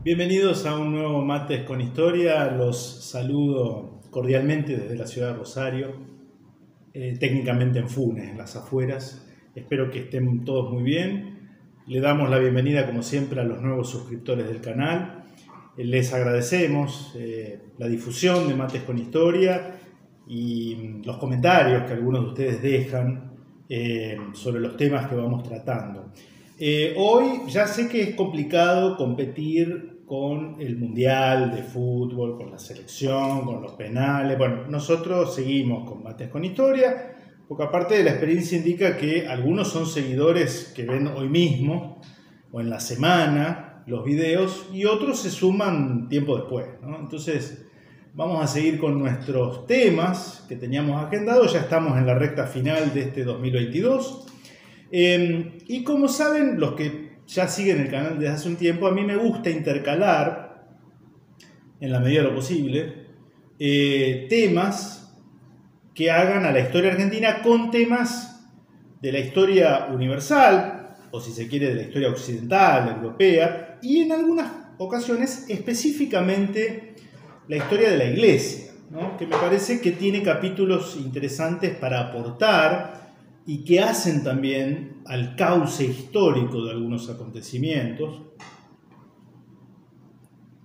Bienvenidos a un nuevo Mates con Historia. Los saludo cordialmente desde la ciudad de Rosario, técnicamente en Funes, en las afueras. Espero que estén todos muy bien. Le damos la bienvenida, como siempre, a los nuevos suscriptores del canal. Les agradecemos la difusión de Mates con Historia y los comentarios que algunos de ustedes dejan sobre los temas que vamos tratando. Hoy ya sé que es complicado competir con el Mundial de Fútbol, con la selección, con los penales. Bueno, nosotros seguimos con Mates con Historia, porque aparte de la experiencia indica que algunos son seguidores que ven hoy mismo o en la semana los videos y otros se suman tiempo después, ¿no? Entonces vamos a seguir con nuestros temas que teníamos agendados. Ya estamos en la recta final de este 2022. Y como saben, los que ya siguen el canal desde hace un tiempo, a mí me gusta intercalar, en la medida de lo posible, temas que hagan a la historia argentina con temas de la historia universal, o si se quiere de la historia occidental, europea, y en algunas ocasiones específicamente la historia de la Iglesia, ¿no? Que me parece que tiene capítulos interesantes para aportar y que hacen también al cauce histórico de algunos acontecimientos.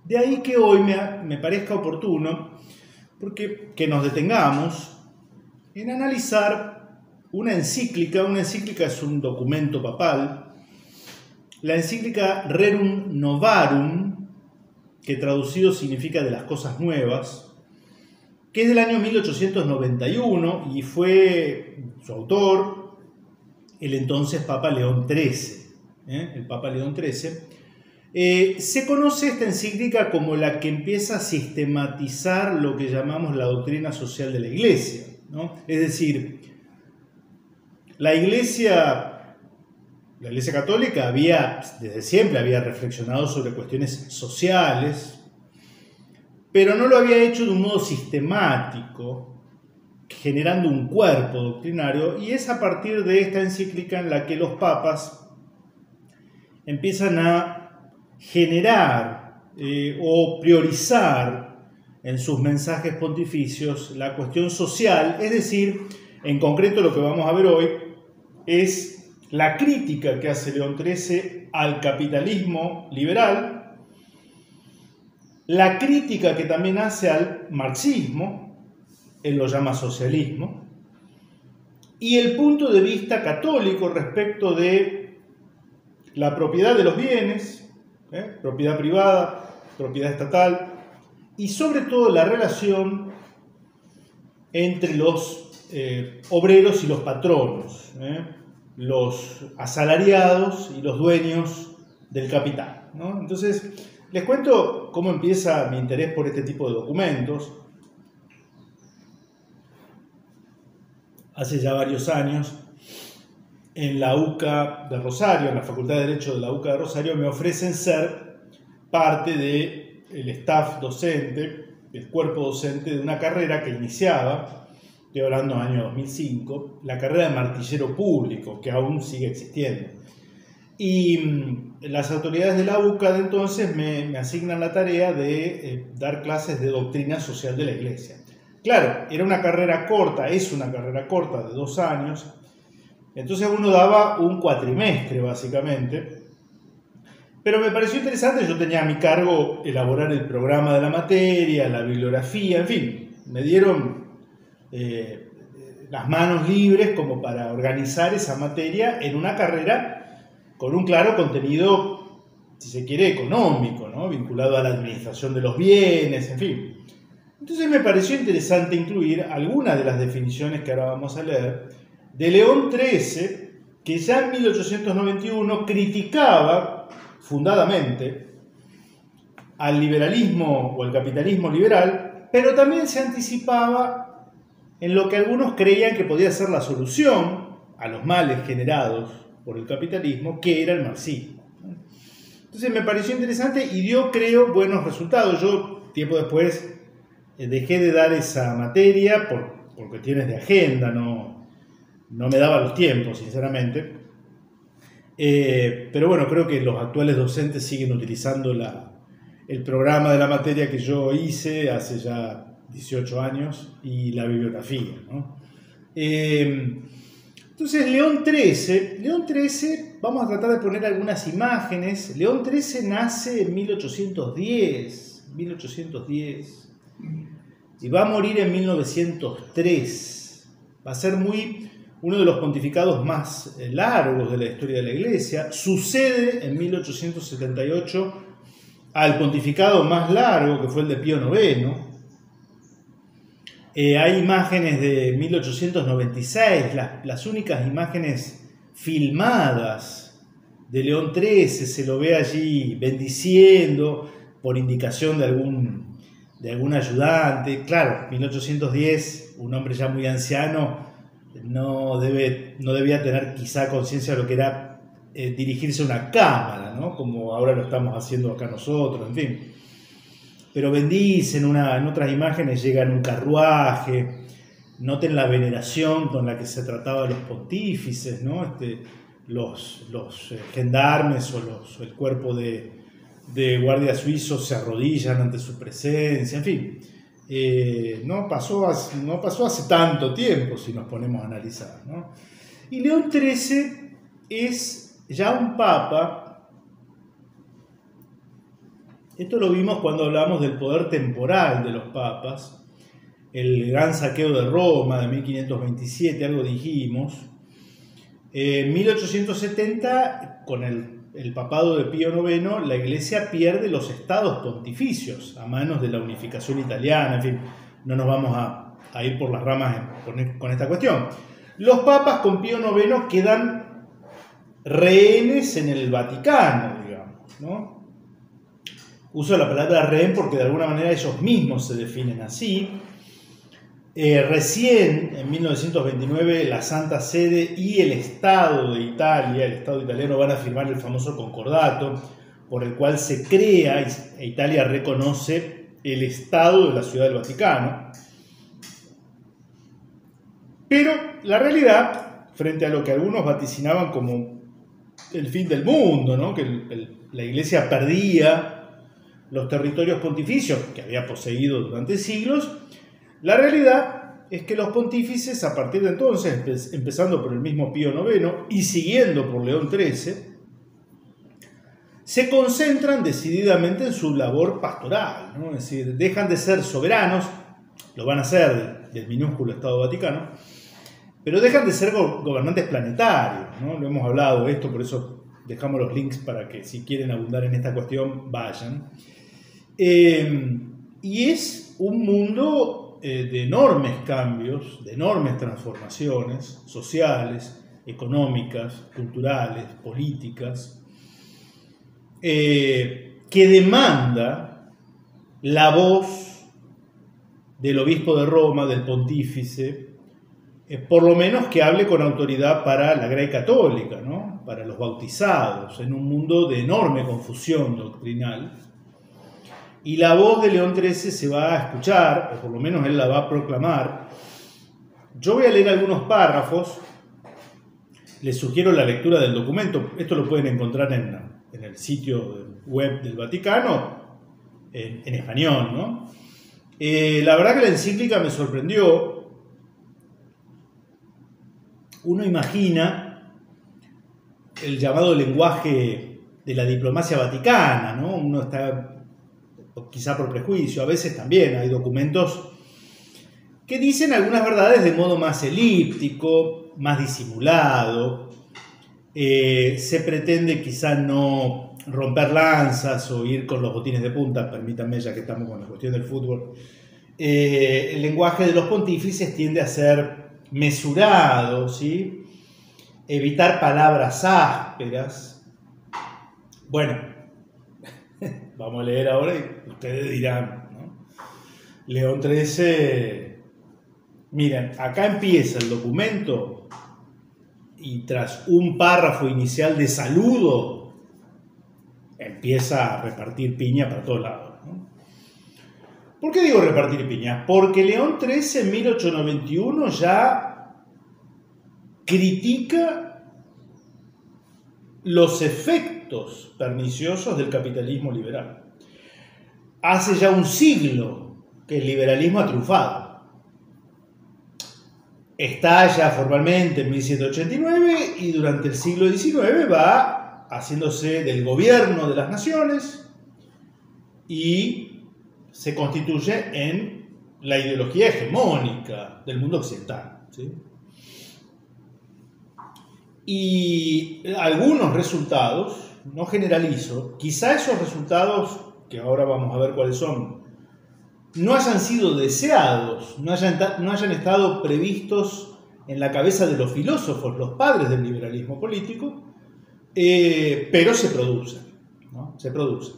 De ahí que hoy me parezca oportuno que nos detengamos en analizar una encíclica. Una encíclica es un documento papal, la encíclica Rerum Novarum, que traducido significa de las cosas nuevas, que es del año 1891 y fue su autor el entonces Papa León XIII. El Papa León XIII. Se conoce esta encíclica como la que empieza a sistematizar lo que llamamos la doctrina social de la Iglesia, ¿no? Es decir, la Iglesia Católica desde siempre había reflexionado sobre cuestiones sociales, pero no lo había hecho de un modo sistemático, generando un cuerpo doctrinario, y es a partir de esta encíclica en la que los papas empiezan a generar o priorizar en sus mensajes pontificios la cuestión social. Es decir, en concreto lo que vamos a ver hoy es la crítica que hace León XIII al capitalismo liberal, la crítica que también hace al marxismo, él lo llama socialismo, y el punto de vista católico respecto de la propiedad de los bienes, propiedad privada, propiedad estatal, y sobre todo la relación entre los obreros y los patronos, los asalariados y los dueños del capital, ¿no? Entonces, les cuento cómo empieza mi interés por este tipo de documentos. Hace ya varios años, en la UCA de Rosario, en la Facultad de Derecho de la UCA de Rosario, me ofrecen ser parte del staff docente, el cuerpo docente de una carrera que iniciaba, estoy hablando del año 2005, la carrera de martillero público, que aún sigue existiendo. Y las autoridades de la UCA de entonces me asignan la tarea de dar clases de doctrina social de la Iglesia. Claro, era una carrera corta, es una carrera corta de 2 años, entonces uno daba un cuatrimestre básicamente, pero me pareció interesante. Yo tenía a mi cargo elaborar el programa de la materia, la bibliografía, en fin, me dieron las manos libres como para organizar esa materia en una carrera con un claro contenido, si se quiere, económico, ¿no? Vinculado a la administración de los bienes, en fin. Entonces me pareció interesante incluir algunas de las definiciones que ahora vamos a leer de León XIII, que ya en 1891 criticaba fundadamente al liberalismo o al capitalismo liberal, pero también se anticipaba en lo que algunos creían que podía ser la solución a los males generados por el capitalismo, que era el marxismo. Entonces me pareció interesante y dio, creo, buenos resultados. Yo, tiempo después, dejé de dar esa materia por cuestiones de agenda, no me daba los tiempos, sinceramente. Pero bueno, creo que los actuales docentes siguen utilizando el programa de la materia que yo hice hace ya 18 años y la bibliografía, ¿no? Entonces, León XIII, vamos a tratar de poner algunas imágenes. León XIII nace en 1810, y va a morir en 1903. Va a ser uno de los pontificados más largos de la historia de la Iglesia. Sucede en 1878 al pontificado más largo, que fue el de Pío IX. Hay imágenes de 1896, las únicas imágenes filmadas de León XIII, se lo ve allí bendiciendo por indicación de algún ayudante. Claro, 1810, un hombre ya muy anciano no debía tener quizá conciencia de lo que era dirigirse a una cámara, ¿no? Como ahora lo estamos haciendo acá nosotros, en fin. Pero bendicen, en otras imágenes llega en un carruaje. Noten la veneración con la que se trataba a los pontífices, ¿no? Los gendarmes o el cuerpo de guardias suizos se arrodillan ante su presencia, en fin. No pasó hace tanto tiempo, si nos ponemos a analizar, ¿no? Y León XIII es ya un papa. Esto lo vimos cuando hablamos del poder temporal de los papas, el gran saqueo de Roma de 1527, algo dijimos. En 1870, con el papado de Pío IX, la Iglesia pierde los estados pontificios a manos de la unificación italiana. En fin, no nos vamos a ir por las ramas con esta cuestión. Los papas con Pío IX quedan rehenes en el Vaticano, digamos, ¿no? Uso la palabra rehén porque de alguna manera ellos mismos se definen así. Recién, en 1929, la Santa Sede y el Estado de Italia, el Estado italiano, van a firmar el famoso concordato, por el cual se crea e Italia reconoce el Estado de la Ciudad del Vaticano. Pero la realidad, frente a lo que algunos vaticinaban como el fin del mundo, ¿no? Que la Iglesia perdía los territorios pontificios que había poseído durante siglos, la realidad es que los pontífices, a partir de entonces, empezando por el mismo Pío IX y siguiendo por León XIII, se concentran decididamente en su labor pastoral, ¿no? Es decir, dejan de ser soberanos, lo van a hacer del minúsculo Estado Vaticano, pero dejan de ser gobernantes planetarios, ¿no? Lo hemos hablado de esto, por eso dejamos los links para que si quieren abundar en esta cuestión, vayan. Y es un mundo de enormes cambios, de enormes transformaciones sociales, económicas, culturales, políticas, que demanda la voz del obispo de Roma, del pontífice, por lo menos que hable con autoridad para la Grey Católica, ¿no? Para los bautizados, en un mundo de enorme confusión doctrinal. Y la voz de León XIII se va a escuchar, o por lo menos él la va a proclamar. Yo voy a leer algunos párrafos, les sugiero la lectura del documento, esto lo pueden encontrar en el sitio web del Vaticano, en español, ¿no? La verdad que la encíclica me sorprendió. Uno imagina el llamado lenguaje de la diplomacia vaticana, ¿no? Uno está, quizá por prejuicio, a veces también hay documentos que dicen algunas verdades de modo más elíptico, más disimulado. Se pretende quizá no romper lanzas o ir con los botines de punta, permítanme ya que estamos con la cuestión del fútbol. El lenguaje de los pontífices tiende a ser mesurado, ¿sí? Evitar palabras ásperas. Bueno, vamos a leer ahora y ustedes dirán, ¿no? León XIII, miren, acá empieza el documento y tras un párrafo inicial de saludo, empieza a repartir piña para todos lados, ¿no? ¿Por qué digo repartir piña? Porque León XIII en 1891 ya critica los efectos perniciosos del capitalismo liberal. hace ya un siglo que el liberalismo ha triunfado. Estalla formalmente en 1789 y durante el siglo XIX va haciéndose del gobierno de las naciones y se constituye en la ideología hegemónica del mundo occidental, ¿sí? Y algunos resultados, no generalizo, quizá esos resultados, que ahora vamos a ver cuáles son, no hayan sido deseados, no hayan estado previstos en la cabeza de los filósofos, los padres del liberalismo político, pero se producen, ¿no? Se producen.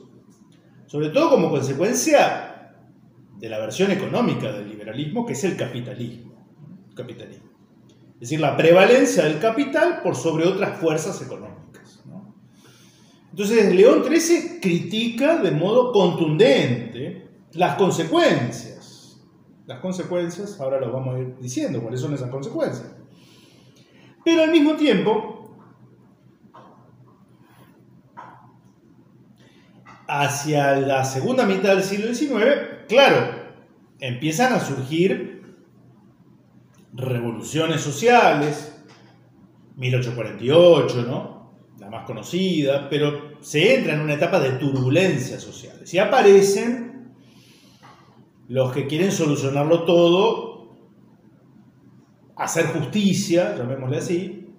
Sobre todo como consecuencia de la versión económica del liberalismo, que es el capitalismo. Es decir, la prevalencia del capital por sobre otras fuerzas económicas, ¿no? Entonces, León XIII critica de modo contundente las consecuencias. Las consecuencias, ahora lo vamos a ir diciendo, cuáles son esas consecuencias. Pero al mismo tiempo, hacia la segunda mitad del siglo XIX, claro, empiezan a surgir revoluciones sociales, 1848, ¿no? La más conocida, pero se entra en una etapa de turbulencias sociales y aparecen los que quieren solucionarlo todo, hacer justicia, llamémosle así,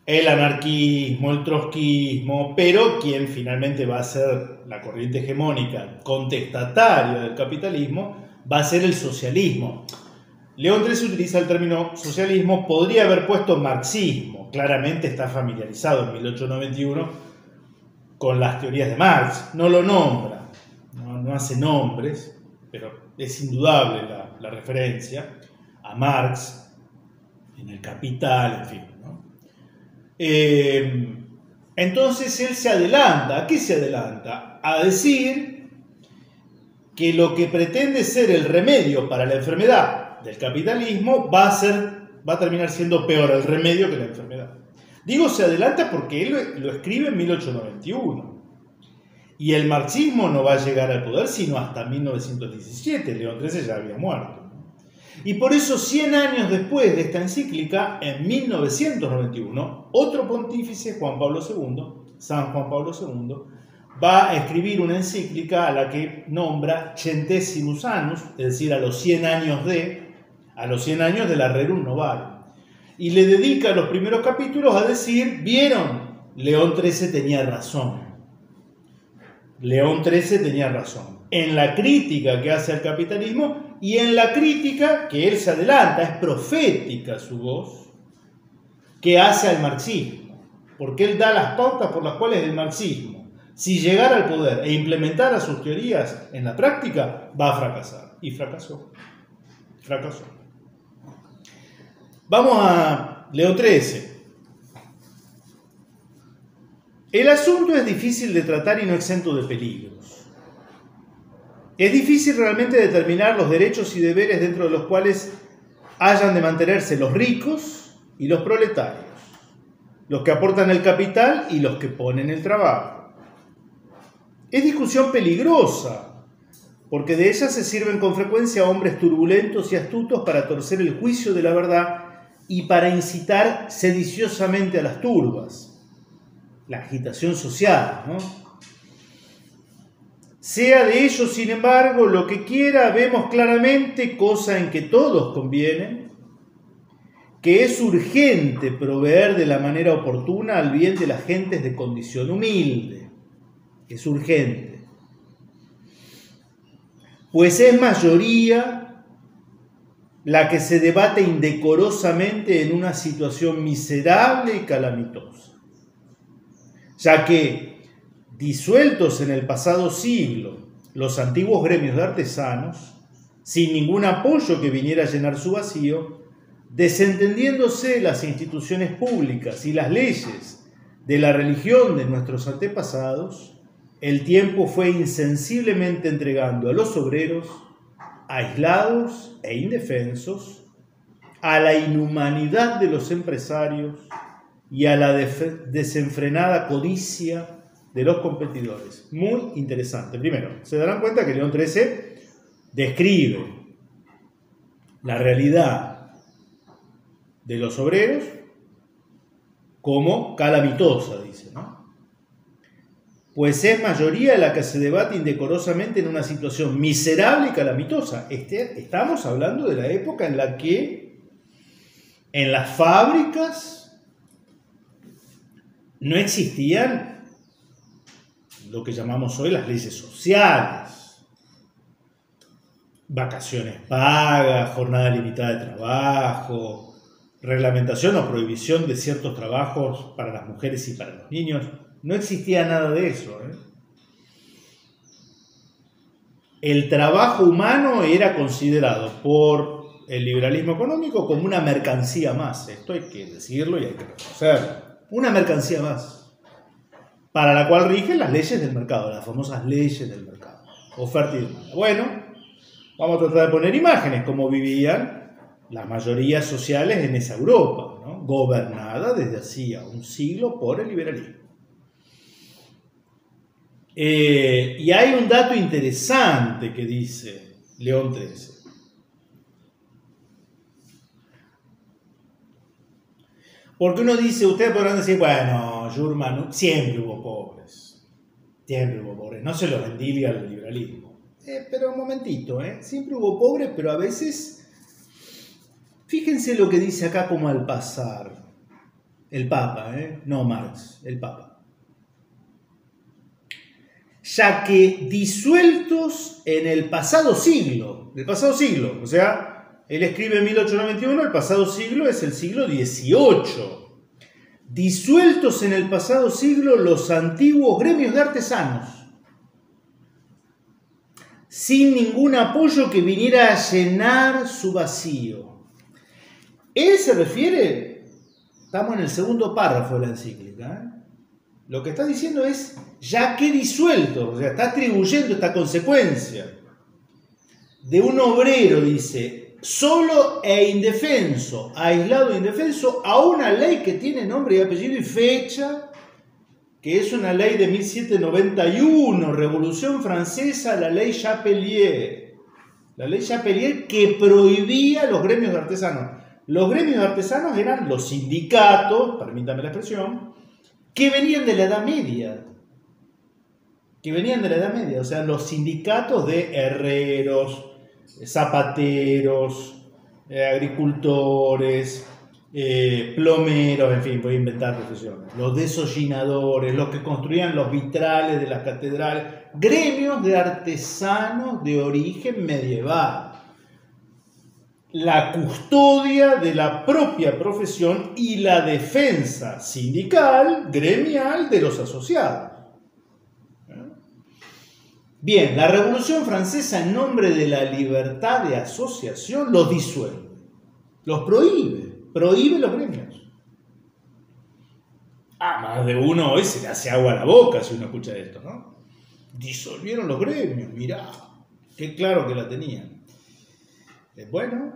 el anarquismo, el trotskismo, pero quien finalmente va a ser la corriente hegemónica contestataria del capitalismo va a ser el socialismo. León XIII utiliza el término socialismo, podría haber puesto marxismo, claramente está familiarizado en 1891 con las teorías de Marx, no lo nombra, no hace nombres, pero es indudable la referencia a Marx en el Capital, en fin, ¿no? Entonces él se adelanta, ¿a qué se adelanta? A decir que lo que pretende ser el remedio para la enfermedad del capitalismo va a terminar siendo peor el remedio que la enfermedad. Digo se adelanta porque él lo escribe en 1891 y el marxismo no va a llegar al poder sino hasta 1917, León XIII ya había muerto. Y por eso 100 años después de esta encíclica, en 1991, otro pontífice, San Juan Pablo II, va a escribir una encíclica a la que nombra Centesimus Annus, es decir, a los 100 años de la Rerum Novarum. Y le dedica los primeros capítulos a decir, ¿vieron? León XIII tenía razón. León XIII tenía razón. En la crítica que hace al capitalismo y en la crítica que él se adelanta, es profética su voz, que hace al marxismo. Porque él da las pautas por las cuales el marxismo, si llegara al poder e implementara sus teorías en la práctica, va a fracasar. Y fracasó. Vamos a León XIII. El asunto es difícil de tratar y no exento de peligros. Es difícil realmente determinar los derechos y deberes dentro de los cuales hayan de mantenerse los ricos y los proletarios, los que aportan el capital y los que ponen el trabajo. Es discusión peligrosa, porque de ella se sirven con frecuencia hombres turbulentos y astutos para torcer el juicio de la verdad y para incitar sediciosamente a las turbas, la agitación social, ¿no? Sea de ellos, sin embargo, lo que quiera, vemos claramente, cosa en que todos convienen, que es urgente proveer de la manera oportuna al bien de las gentes de condición humilde. Es urgente. Pues es mayoría la que se debate indecorosamente en una situación miserable y calamitosa, ya que, disueltos en el pasado siglo los antiguos gremios de artesanos, sin ningún apoyo que viniera a llenar su vacío, desentendiéndose las instituciones públicas y las leyes de la religión de nuestros antepasados, el tiempo fue insensiblemente entregando a los obreros, aislados e indefensos, a la inhumanidad de los empresarios y a la desenfrenada codicia de los competidores. Muy interesante. Primero, se darán cuenta que León XIII describe la realidad de los obreros como calamitosa, dice, ¿no? Pues es mayoría la que se debate indecorosamente en una situación miserable y calamitosa. Estamos hablando de la época en la que en las fábricas no existían lo que llamamos hoy las leyes sociales. Vacaciones pagas, jornada limitada de trabajo, reglamentación o prohibición de ciertos trabajos para las mujeres y para los niños. No existía nada de eso, ¿eh? El trabajo humano era considerado por el liberalismo económico como una mercancía más. Esto hay que decirlo y hay que reconocerlo. Una mercancía más, para la cual rigen las leyes del mercado, las famosas leyes del mercado. Oferta y demanda. Bueno, vamos a tratar de poner imágenes, cómo vivían las mayorías sociales en esa Europa, ¿no? Gobernada desde hacía un siglo por el liberalismo. Y hay un dato interesante que dice León XIII. Porque uno dice, ustedes podrán decir, bueno, Jurman, siempre hubo pobres. Siempre hubo pobres. No se lo endilga al liberalismo. Pero un momentito, siempre hubo pobres, pero a veces, fíjense lo que dice acá como al pasar. El Papa, no Marx, el Papa. Ya que disueltos en el pasado siglo, o sea, él escribe en 1891, el pasado siglo es el siglo XVIII. Disueltos en el pasado siglo los antiguos gremios de artesanos, sin ningún apoyo que viniera a llenar su vacío. Él se refiere, estamos en el segundo párrafo de la encíclica, lo que está diciendo es, ya que disuelto, o sea, está atribuyendo esta consecuencia de un obrero, dice, solo e indefenso, aislado e indefenso, a una ley que tiene nombre y apellido y fecha, que es una ley de 1791, Revolución Francesa, la ley Chapelier. La ley Chapelier que prohibía los gremios de artesanos. Los gremios de artesanos eran los sindicatos, permítame la expresión, que venían de la Edad Media. O sea, los sindicatos de herreros, zapateros, agricultores, plomeros, en fin, voy a inventar profesiones, los desollinadores, los que construían los vitrales de las catedrales, gremios de artesanos de origen medieval. La custodia de la propia profesión y la defensa sindical, gremial de los asociados. Bien, la Revolución Francesa, en nombre de la libertad de asociación, los disuelve, los prohíbe los gremios. Más de uno hoy se le hace agua a la boca si uno escucha esto, ¿no? Disolvieron los gremios, mirá, qué claro que la tenían. Bueno,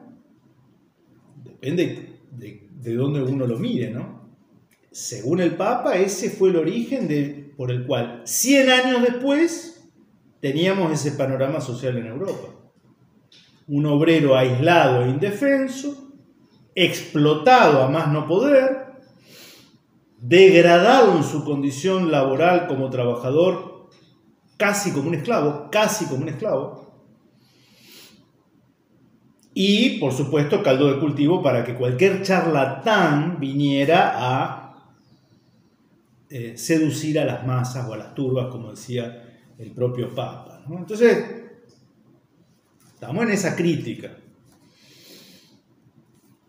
depende de dónde uno lo mire, ¿no? Según el Papa, ese fue el origen por el cual 100 años después teníamos ese panorama social en Europa. Un obrero aislado e indefenso, explotado a más no poder, degradado en su condición laboral como trabajador, casi como un esclavo, y, por supuesto, caldo de cultivo para que cualquier charlatán viniera a seducir a las masas o a las turbas, como decía el propio Papa, ¿no? Entonces, estamos en esa crítica.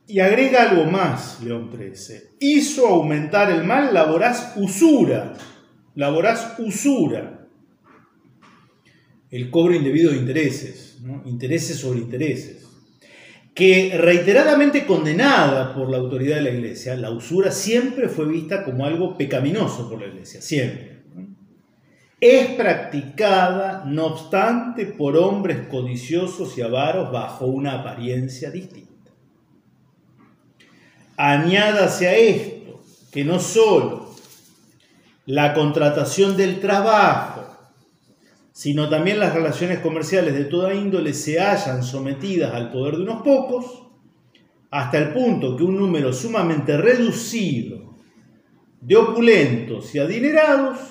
Y agrega algo más, León XIII. Hizo aumentar el mal la voraz usura. El cobro indebido de intereses, ¿no? Intereses sobre intereses. Que reiteradamente condenada por la autoridad de la Iglesia, la usura siempre fue vista como algo pecaminoso por la Iglesia, siempre. Es practicada, no obstante, por hombres codiciosos y avaros bajo una apariencia distinta. Añádase a esto que no solo la contratación del trabajo, sino también las relaciones comerciales de toda índole se hallan sometidas al poder de unos pocos, hasta el punto que un número sumamente reducido de opulentos y adinerados,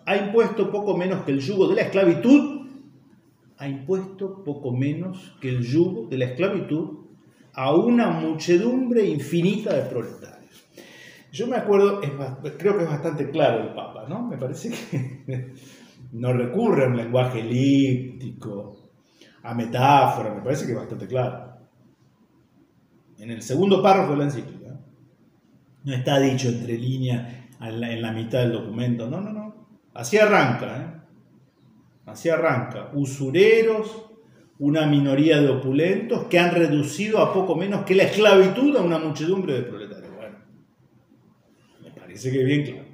ha impuesto poco menos que el yugo de la esclavitud, a una muchedumbre infinita de proletarios. Yo me acuerdo, creo que es bastante claro el Papa, ¿no? Me parece que no recurre a un lenguaje elíptico, a metáforas, me parece que es bastante claro. En el segundo párrafo de la encíclica, no está dicho entre líneas en la mitad del documento, no. Así arranca, Así arranca. Usureros, una minoría de opulentos que han reducido a poco menos que la esclavitud a una muchedumbre de proletarios. Bueno, me parece que es bien claro.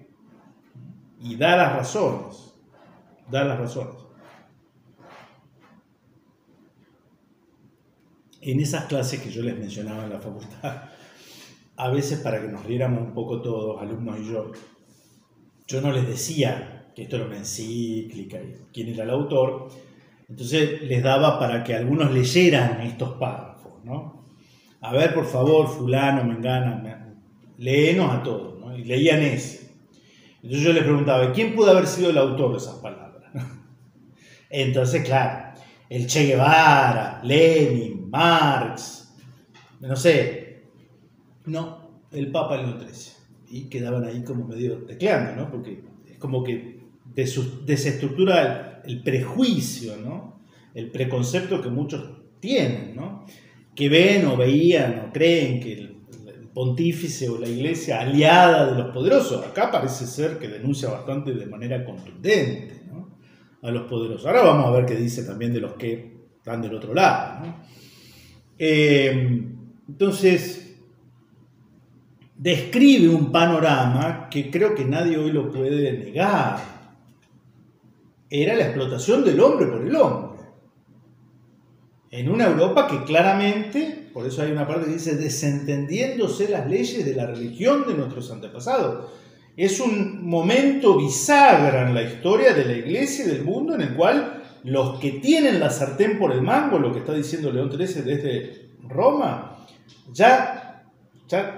Y da las razones. En esas clases que yo les mencionaba en la facultad, a veces para que nos riéramos un poco todos, alumnos y yo no les decía que esto era una encíclica y quién era el autor, entonces les daba para que algunos leyeran estos párrafos, ¿no? A ver, por favor, fulano, mengana, léenos a todos, ¿no? Y leían ese. Entonces yo les preguntaba, ¿quién pudo haber sido el autor de esas palabras? Entonces, claro, el Che Guevara, Lenin, Marx, no sé, no, el Papa León XIII. Y quedaban ahí como medio tecleando, ¿no? Porque es como que desestructura el prejuicio, ¿no? El preconcepto que muchos tienen, ¿no? Que ven o veían o creen que el pontífice o la iglesia aliada de los poderosos, acá parece ser que denuncia bastante de manera contundente, ¿no? A los poderosos. Ahora vamos a ver qué dice también de los que están del otro lado, ¿no? Entonces, describe un panorama que creo que nadie hoy lo puede negar. Era la explotación del hombre por el hombre. En una Europa que claramente, por eso hay una parte que dice, desentendiéndose las leyes de la religión de nuestros antepasados. Es un momento bisagra en la historia de la iglesia y del mundo en el cual los que tienen la sartén por el mango, lo que está diciendo León XIII desde Roma, ya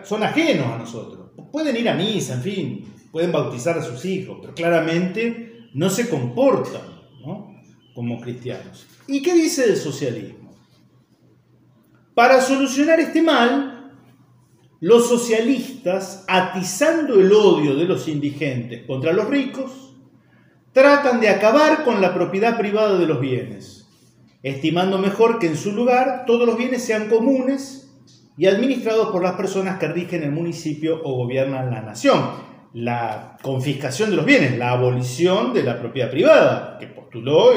son ajenos a nosotros. Pueden ir a misa, en fin, pueden bautizar a sus hijos, pero claramente no se comportan, ¿no?, como cristianos. ¿Y qué dice del socialismo? Para solucionar este mal, los socialistas, atizando el odio de los indigentes contra los ricos, tratan de acabar con la propiedad privada de los bienes, estimando mejor que en su lugar todos los bienes sean comunes y administrados por las personas que rigen el municipio o gobiernan la nación. La confiscación de los bienes, la abolición de la propiedad privada, que postuló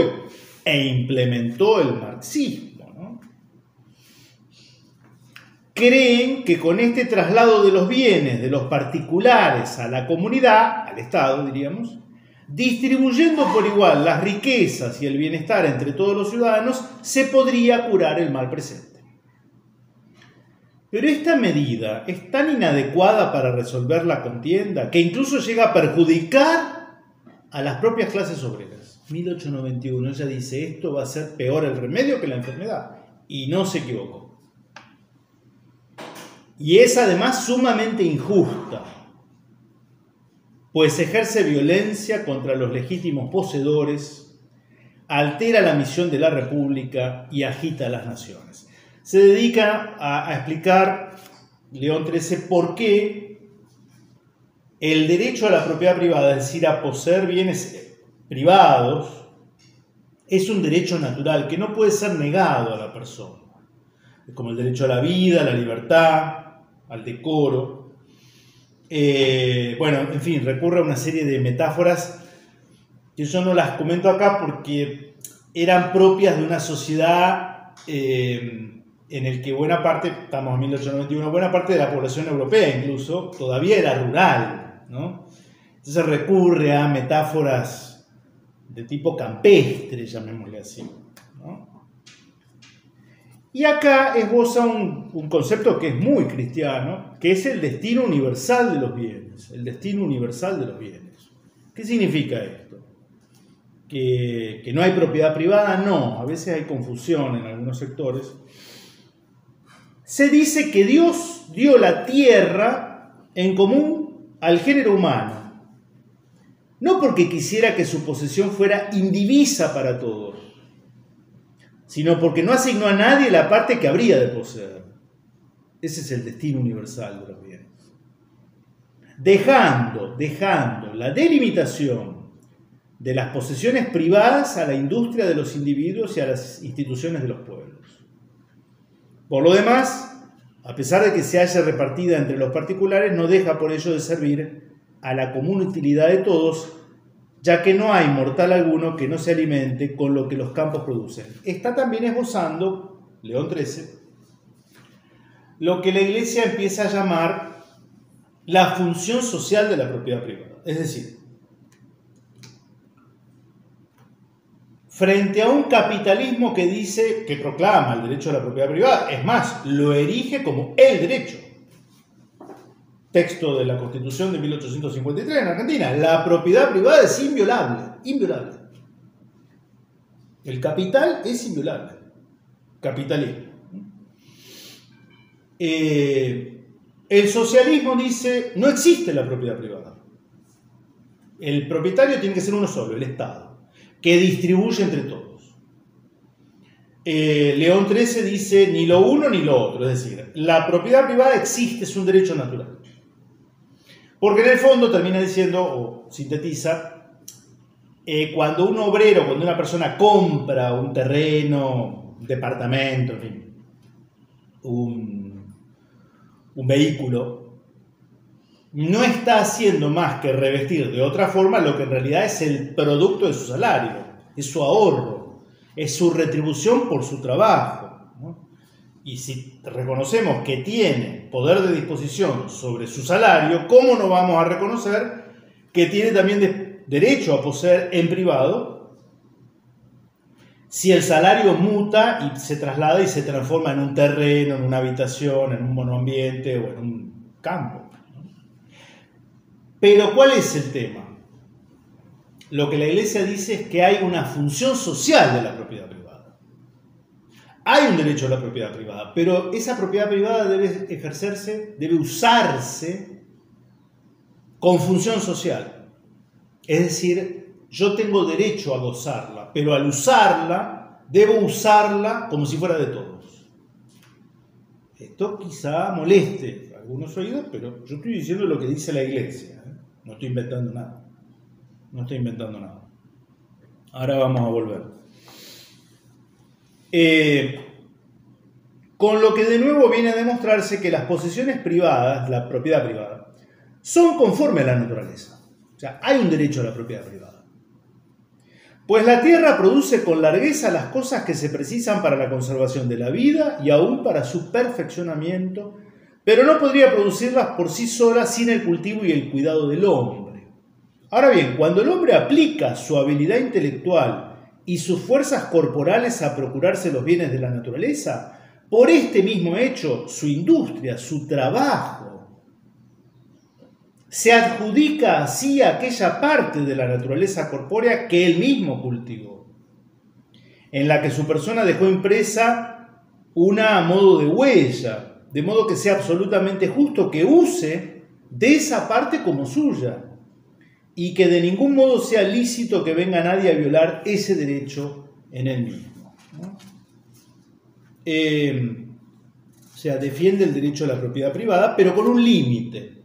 e implementó el marxismo, ¿no? Creen que con este traslado de los bienes de los particulares a la comunidad, al Estado, diríamos, distribuyendo por igual las riquezas y el bienestar entre todos los ciudadanos, se podría curar el mal presente. Pero esta medida es tan inadecuada para resolver la contienda que incluso llega a perjudicar a las propias clases obreras. 1891, ella dice, esto va a ser peor el remedio que la enfermedad. Y no se equivocó. Y es además sumamente injusta, pues ejerce violencia contra los legítimos poseedores, altera la misión de la República y agita a las naciones. Se dedica a explicar, León XIII, por qué el derecho a la propiedad privada, es decir, a poseer bienes privados, es un derecho natural que no puede ser negado a la persona. Es como el derecho a la vida, a la libertad, al decoro. Bueno, en fin, recurre a una serie de metáforas que yo no las comento acá porque eran propias de una sociedad en el que buena parte, estamos en 1891, buena parte de la población europea incluso, todavía era rural, ¿no? Entonces recurre a metáforas de tipo campestre, llamémosle así, ¿no? Y acá esboza un concepto que es muy cristiano, que es el destino universal de los bienes. El destino universal de los bienes. ¿Qué significa esto? Que no hay propiedad privada, no, a veces hay confusión en algunos sectores. Se dice que Dios dio la tierra en común al género humano, no porque quisiera que su posesión fuera indivisa para todos, sino porque no asignó a nadie la parte que habría de poseer. Ese es el destino universal de los bienes. Dejando la delimitación de las posesiones privadas a la industria de los individuos y a las instituciones de los pueblos. Por lo demás, a pesar de que se haya repartida entre los particulares, no deja por ello de servir a la común utilidad de todos, ya que no hay mortal alguno que no se alimente con lo que los campos producen. Está también esbozando, León XIII, lo que la Iglesia empieza a llamar la función social de la propiedad privada. Es decir, frente a un capitalismo que dice, que proclama el derecho a la propiedad privada, es más, lo erige como el derecho. Texto de la Constitución de 1853 en Argentina. La propiedad privada es inviolable, inviolable. El capital es inviolable. Capitalismo. El socialismo dice, no existe la propiedad privada. El propietario tiene que ser uno solo, el Estado, que distribuye entre todos. León XIII dice, ni lo uno ni lo otro. Es decir, la propiedad privada existe, es un derecho natural. Porque en el fondo termina diciendo, o sintetiza, cuando un obrero, cuando una persona compra un terreno, un departamento, en fin, un vehículo, no está haciendo más que revestir de otra forma lo que en realidad es el producto de su salario, es su ahorro, es su retribución por su trabajo, ¿no? Y si reconocemos que tiene poder de disposición sobre su salario, ¿cómo no vamos a reconocer que tiene también derecho a poseer en privado si el salario muta y se traslada y se transforma en un terreno, en una habitación, en un monoambiente o en un campo? Pero ¿cuál es el tema? Lo que la Iglesia dice es que hay una función social de la propiedad privada. Hay un derecho a la propiedad privada, pero esa propiedad privada debe ejercerse, debe usarse con función social. Es decir, yo tengo derecho a gozarla, pero al usarla, debo usarla como si fuera de todos. Esto quizá moleste a algunos oídos, pero yo estoy diciendo lo que dice la Iglesia. No estoy inventando nada. No estoy inventando nada. Ahora vamos a volver. Con lo que de nuevo viene a demostrarse que las posesiones privadas, la propiedad privada, son conforme a la naturaleza. O sea, hay un derecho a la propiedad privada. Pues la tierra produce con largueza las cosas que se precisan para la conservación de la vida y aún para su perfeccionamiento, pero no podría producirlas por sí sola sin el cultivo y el cuidado del hombre. Ahora bien, cuando el hombre aplica su habilidad intelectual y sus fuerzas corporales a procurarse los bienes de la naturaleza, por este mismo hecho, su industria, su trabajo, se adjudica así a aquella parte de la naturaleza corpórea que él mismo cultivó, en la que su persona dejó impresa una a modo de huella, de modo que sea absolutamente justo que use de esa parte como suya, y que de ningún modo sea lícito que venga nadie a violar ese derecho en él mismo, ¿no? O sea, defiende el derecho a la propiedad privada, pero con un límite: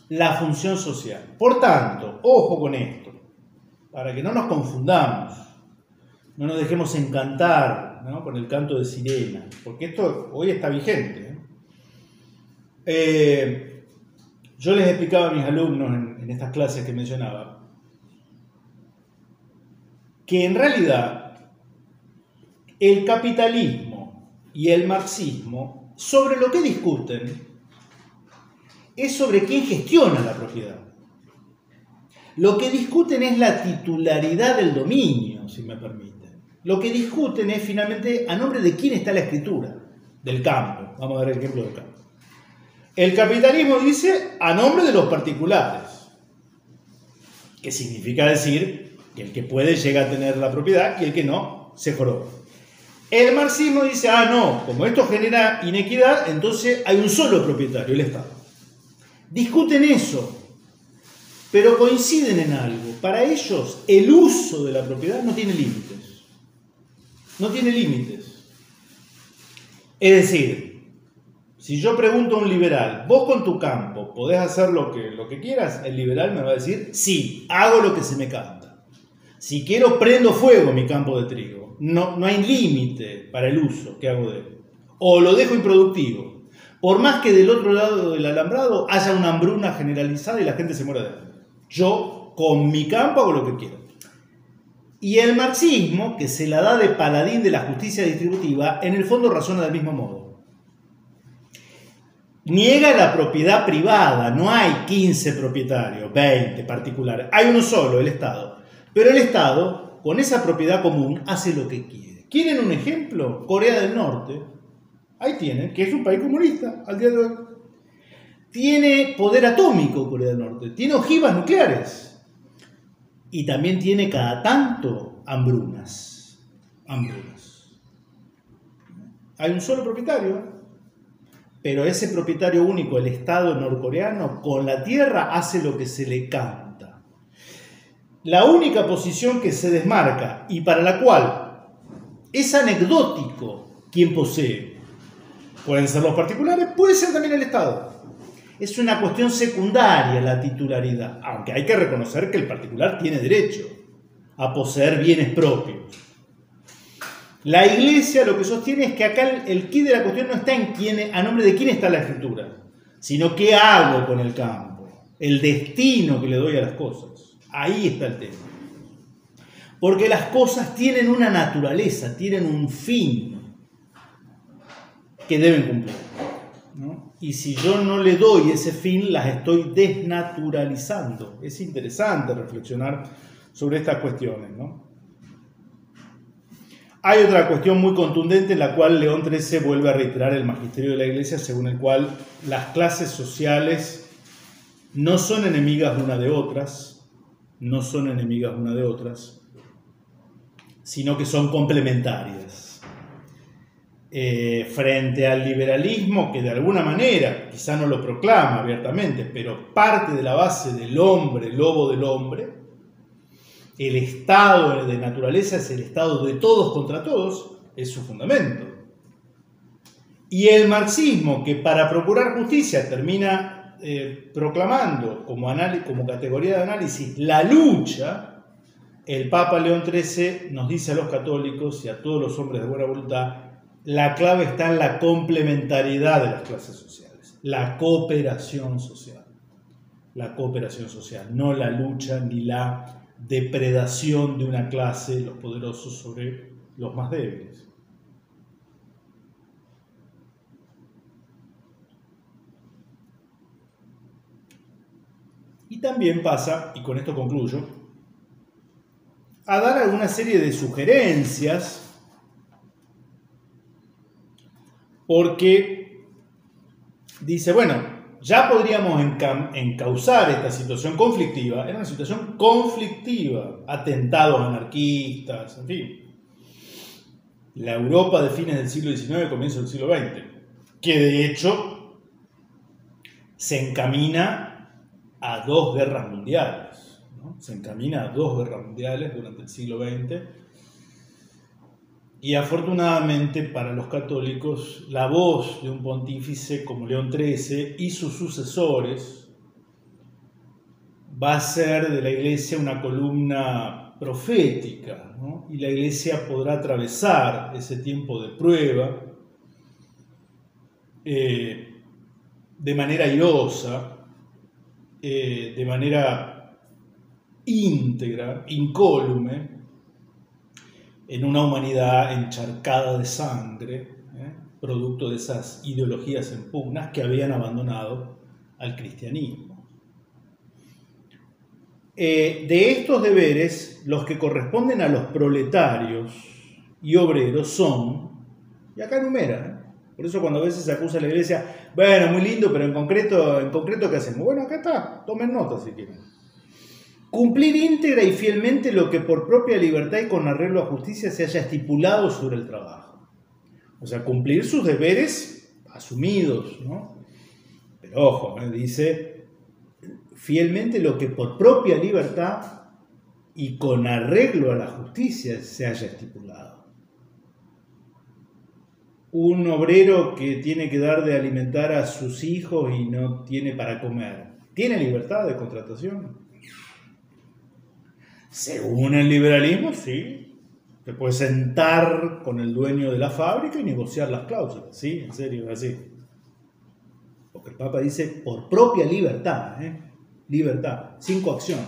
la función social. Por tanto, ojo con esto, para que no nos confundamos, no nos dejemos encantar, ¿no?, con el canto de sirena, porque esto hoy está vigente. Yo les explicaba a mis alumnos en estas clases que mencionaba que en realidad el capitalismo y el marxismo, sobre lo que discuten, es sobre quién gestiona la propiedad. Lo que discuten es la titularidad del dominio, si me permiten. lo que discuten es finalmente a nombre de quién está la escritura del campo. Vamos a ver el ejemplo del campo. El capitalismo dice a nombre de los particulares, que significa decir que el que puede llega a tener la propiedad y el que no se joroba. El marxismo dice, no, como esto genera inequidad, entonces hay un solo propietario, el Estado. Discuten eso, pero coinciden en algo. Para ellos, el uso de la propiedad no tiene límites. No tiene límites. Es decir, si yo pregunto a un liberal, vos con tu campo podés hacer lo que quieras, el liberal me va a decir, sí, hago lo que se me canta. Si quiero, prendo fuego mi campo de trigo. No hay límite para el uso que hago de él. O lo dejo improductivo. Por más que del otro lado del alambrado haya una hambruna generalizada y la gente se muera de hambre. Yo, con mi campo, hago lo que quiero. Y el marxismo, que se la da de paladín de la justicia distributiva, en el fondo razona del mismo modo. Niega la propiedad privada, no hay 15 propietarios, 20 particulares, hay uno solo, el Estado. Pero el Estado, con esa propiedad común, hace lo que quiere. ¿Quieren un ejemplo? Corea del Norte, ahí tienen, que es un país comunista al día de hoy. Tiene poder atómico Corea del Norte, tiene ojivas nucleares y también tiene cada tanto hambrunas. Hay un solo propietario. Pero ese propietario único, el Estado norcoreano, con la tierra hace lo que se le canta. La única posición que se desmarca y para la cual es anecdótico quien posee, pueden ser los particulares, puede ser también el Estado. Es una cuestión secundaria la titularidad, aunque hay que reconocer que el particular tiene derecho a poseer bienes propios. La Iglesia lo que sostiene es que acá el quid de la cuestión no está en a nombre de quién está la escritura, sino qué hago con el campo, el destino que le doy a las cosas. Ahí está el tema. Porque las cosas tienen una naturaleza, tienen un fin que deben cumplir, ¿no? Y si yo no le doy ese fin, las estoy desnaturalizando. Es interesante reflexionar sobre estas cuestiones, ¿no? Hay otra cuestión muy contundente en la cual León XIII vuelve a reiterar el magisterio de la Iglesia, según el cual las clases sociales no son enemigas una de otras, sino que son complementarias. Frente al liberalismo, que de alguna manera, quizá no lo proclama abiertamente, pero parte de la base del hombre, lobo del hombre, el estado de naturaleza es el estado de todos contra todos, es su fundamento. Y el marxismo, que para procurar justicia termina proclamando como categoría de análisis la lucha, el Papa León XIII nos dice a los católicos y a todos los hombres de buena voluntad, la clave está en la complementariedad de las clases sociales, la cooperación social, no la lucha ni la depredación de una clase, los poderosos sobre los más débiles. Y también pasa, y con esto concluyo, a dar alguna serie de sugerencias, porque dice, bueno, ya podríamos encauzar esta situación conflictiva, era una situación conflictiva, atentados anarquistas, en fin. La Europa de fines del siglo XIX, comienzo del siglo XX, que de hecho se encamina a 2 guerras mundiales, ¿no? Se encamina a 2 guerras mundiales durante el siglo XX. Y afortunadamente para los católicos, la voz de un pontífice como León XIII y sus sucesores va a ser de la Iglesia una columna profética, ¿no? Y la Iglesia podrá atravesar ese tiempo de prueba de manera airosa, de manera íntegra, incólume, en una humanidad encharcada de sangre, producto de esas ideologías en pugnas que habían abandonado al cristianismo. De estos deberes, los que corresponden a los proletarios, y obreros son, y acá enumera, por eso cuando a veces se acusa a la iglesia, bueno, muy lindo, pero en concreto ¿qué hacemos? Bueno, acá está, tomen nota si quieren. Cumplir íntegra y fielmente lo que por propia libertad y con arreglo a justicia se haya estipulado sobre el trabajo. O sea, cumplir sus deberes asumidos, ¿no? Pero ojo, dice, fielmente lo que por propia libertad y con arreglo a la justicia se haya estipulado. Un obrero que tiene que dar de alimentar a sus hijos y no tiene para comer, ¿tiene libertad de contratación? Según el liberalismo, sí. Te puedes sentar con el dueño de la fábrica y negociar las cláusulas, ¿sí? En serio, así. Porque el Papa dice por propia libertad, libertad, sin coacción.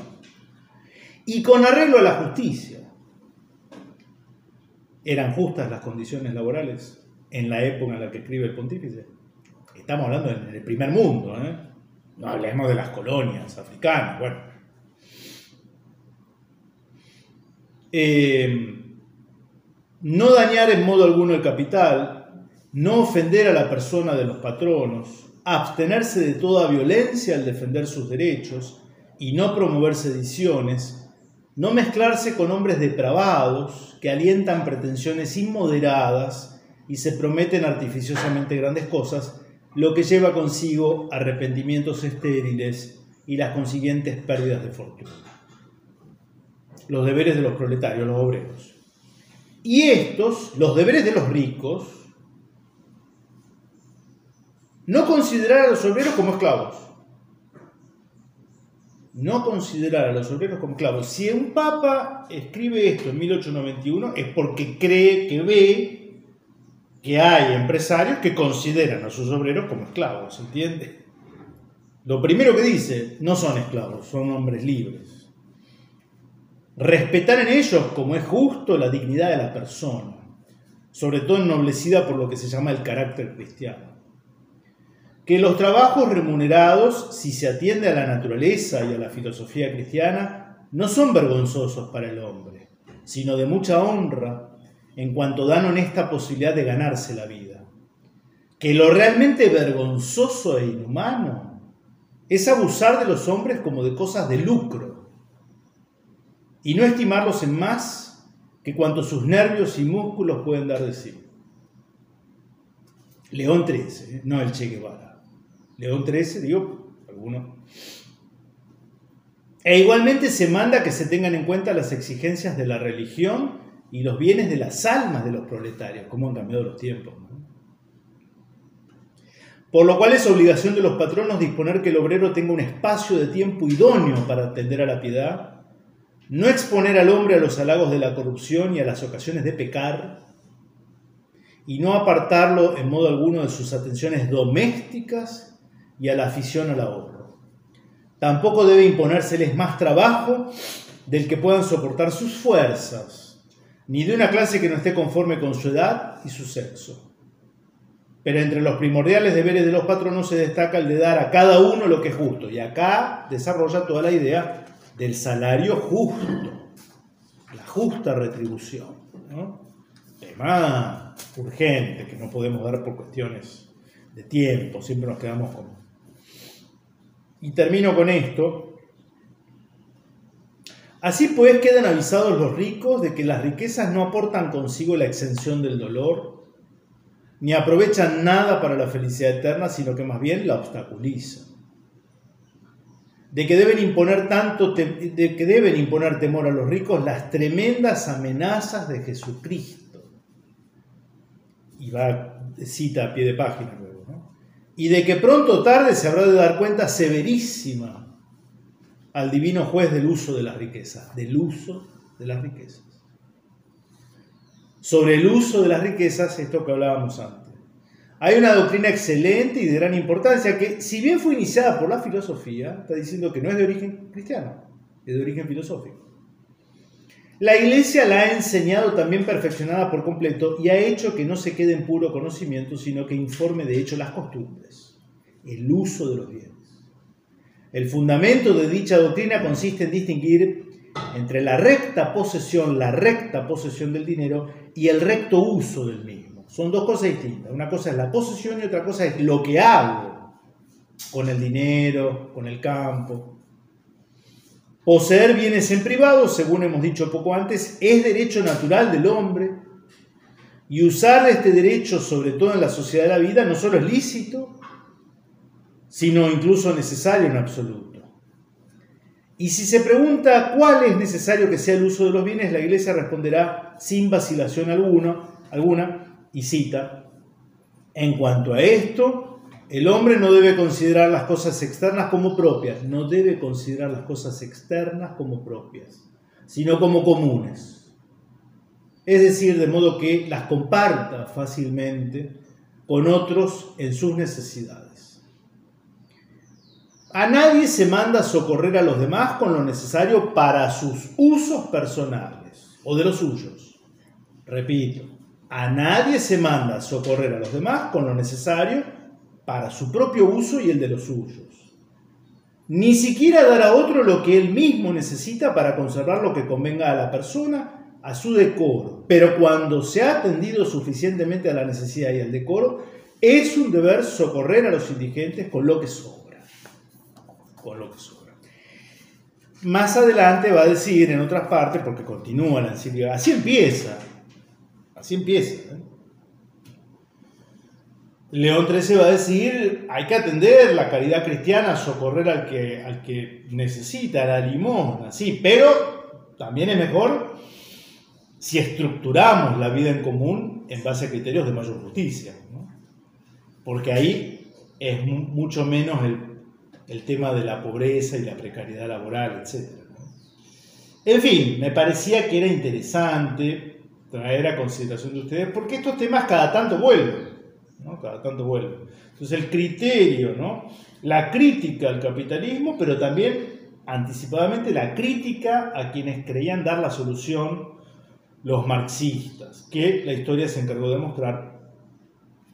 Y con arreglo a la justicia. ¿Eran justas las condiciones laborales en la época en la que escribe el pontífice? Estamos hablando en el primer mundo, no hablemos de las colonias africanas, bueno. No dañar en modo alguno el capital, no ofender a la persona de los patronos, abstenerse de toda violencia al defender sus derechos y no promover sediciones, no mezclarse con hombres depravados que alientan pretensiones inmoderadas y se prometen artificiosamente grandes cosas, lo que lleva consigo arrepentimientos estériles y las consiguientes pérdidas de fortuna. Los deberes de los proletarios, los obreros. Y estos, los deberes de los ricos, no considerar a los obreros como esclavos. No considerar a los obreros como esclavos. Si un papa escribe esto en 1891 es porque cree, que ve que hay empresarios que consideran a sus obreros como esclavos, ¿entiende? Lo primero que dice, no son esclavos, son hombres libres. Respetar en ellos, como es justo, la dignidad de la persona, sobre todo ennoblecida por lo que se llama el carácter cristiano. Que los trabajos remunerados, si se atiende a la naturaleza y a la filosofía cristiana, no son vergonzosos para el hombre, sino de mucha honra, en cuanto dan honesta posibilidad de ganarse la vida. Que lo realmente vergonzoso e inhumano es abusar de los hombres como de cosas de lucro, y no estimarlos en más que cuanto sus nervios y músculos pueden dar de sí. León XIII, no el Che Guevara. León XIII, digo, algunos. E igualmente se manda que se tengan en cuenta las exigencias de la religión y los bienes de las almas de los proletarios, cómo han cambiado los tiempos, ¿no? Por lo cual es obligación de los patronos disponer que el obrero tenga un espacio de tiempo idóneo para atender a la piedad, no exponer al hombre a los halagos de la corrupción y a las ocasiones de pecar, y no apartarlo en modo alguno de sus atenciones domésticas y a la afición al ahorro. Tampoco debe imponérseles más trabajo del que puedan soportar sus fuerzas, ni de una clase que no esté conforme con su edad y su sexo. Pero entre los primordiales deberes de los patronos se destaca el de dar a cada uno lo que es justo, y acá desarrolla toda la idea del salario justo, la justa retribución, ¿no? Tema urgente que no podemos dar por cuestiones de tiempo, siempre nos quedamos con. Y termino con esto. Así pues quedan avisados los ricos de que las riquezas no aportan consigo la exención del dolor, ni aprovechan nada para la felicidad eterna, sino que más bien la obstaculizan. De que deben imponer temor a los ricos las tremendas amenazas de Jesucristo. Y cita a pie de página luego, ¿no? Y de que pronto o tarde se habrá de dar cuenta severísima al divino juez del uso de las riquezas. Sobre el uso de las riquezas, esto que hablábamos antes. Hay una doctrina excelente y de gran importancia que, si bien fue iniciada por la filosofía, está diciendo que no es de origen cristiano, es de origen filosófico. La Iglesia la ha enseñado también perfeccionada por completo y ha hecho que no se quede en puro conocimiento, sino que informe de hecho las costumbres, el uso de los bienes. El fundamento de dicha doctrina consiste en distinguir entre la recta posesión del dinero y el recto uso del mismo. Son dos cosas distintas. Una cosa es la posesión y otra cosa es lo que hago con el dinero, con el campo. Poseer bienes en privado, según hemos dicho poco antes, es derecho natural del hombre. Y usar este derecho, sobre todo en la sociedad de la vida, no solo es lícito, sino incluso necesario en absoluto. Y si se pregunta cuál es necesario que sea el uso de los bienes, la Iglesia responderá sin vacilación alguna, y cita: en cuanto a esto, el hombre no debe considerar las cosas externas como propias, sino como comunes. Es decir, de modo que las comparta fácilmente con otros en sus necesidades. A nadie se manda socorrer a los demás con lo necesario para sus usos personales o de los suyos. Repito, a nadie se manda socorrer a los demás con lo necesario para su propio uso y el de los suyos. Ni siquiera dar a otro lo que él mismo necesita para conservar lo que convenga a la persona, a su decoro. Pero cuando se ha atendido suficientemente a la necesidad y al decoro, es un deber socorrer a los indigentes con lo que sobra. Más adelante va a decir en otras partes, porque continúa la encíclica, así empieza. León XIII va a decir: hay que atender la caridad cristiana, socorrer al que necesita, la limosna, sí, pero también es mejor si estructuramos la vida en común en base a criterios de mayor justicia, ¿no? Porque ahí es mucho menos el tema de la pobreza y la precariedad laboral, etc., ¿no? En fin, me parecía que era interesante traer a consideración de ustedes, porque estos temas cada tanto vuelven, ¿no? Entonces el criterio, ¿no? La crítica al capitalismo, pero también anticipadamente la crítica a quienes creían dar la solución, los marxistas, que la historia se encargó de mostrar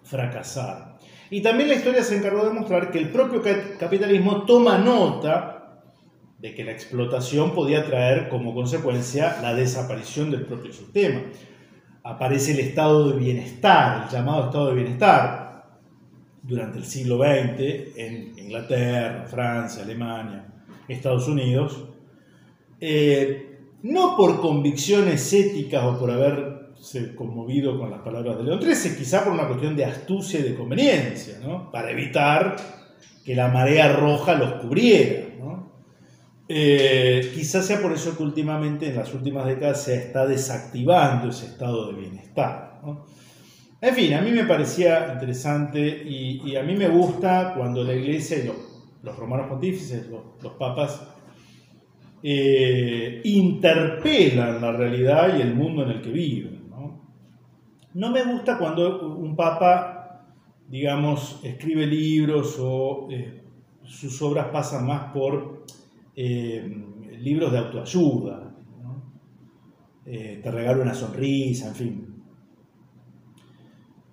fracasaron. Y también la historia se encargó de mostrar que el propio capitalismo toma nota de que la explotación podía traer como consecuencia la desaparición del propio sistema. Aparece el estado de bienestar, el llamado estado de bienestar, durante el siglo XX en Inglaterra, Francia, Alemania, Estados Unidos, no por convicciones éticas o por haberse conmovido con las palabras de León XIII, quizá por una cuestión de astucia y de conveniencia, ¿no? Para evitar que la marea roja los cubriera, ¿no? Quizás sea por eso que últimamente, en las últimas décadas, se está desactivando ese estado de bienestar, ¿no? En fin, a mí me parecía interesante y a mí me gusta cuando la Iglesia y los romanos pontífices, los papas, interpelan la realidad y el mundo en el que viven, ¿no? No me gusta cuando un papa, digamos, escribe libros o sus obras pasan más por libros de autoayuda, ¿no? Te regalo una sonrisa, en fin.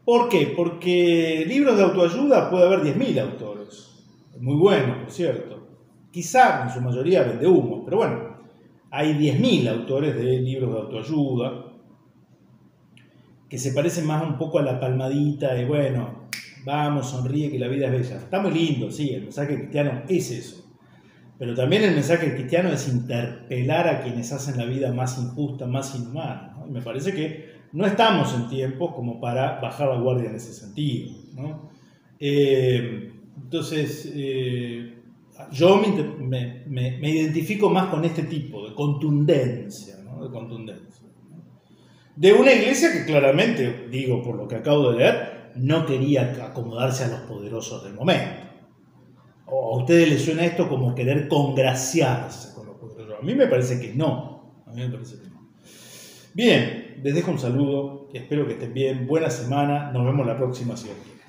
¿Por qué? Porque libros de autoayuda puede haber 10.000 autores, muy buenos, por cierto. Quizá en su mayoría vende humo, pero bueno, hay 10.000 autores de libros de autoayuda que se parecen más un poco a la palmadita de, bueno, vamos, sonríe que la vida es bella. Está muy lindo, sí, el mensaje cristiano es eso. Pero también el mensaje cristiano es interpelar a quienes hacen la vida más injusta, más inhumana, ¿no? Y me parece que no estamos en tiempos como para bajar la guardia en ese sentido, ¿no? Entonces, yo me identifico más con este tipo de contundencia, ¿no? De una iglesia que claramente, digo por lo que acabo de leer, no quería acomodarse a los poderosos del momento. ¿O a ustedes les suena esto como querer congraciarse con los poderosos? A mí me parece que no. Bien, les dejo un saludo, espero que estén bien, buena semana, nos vemos la próxima, si Dios quiere.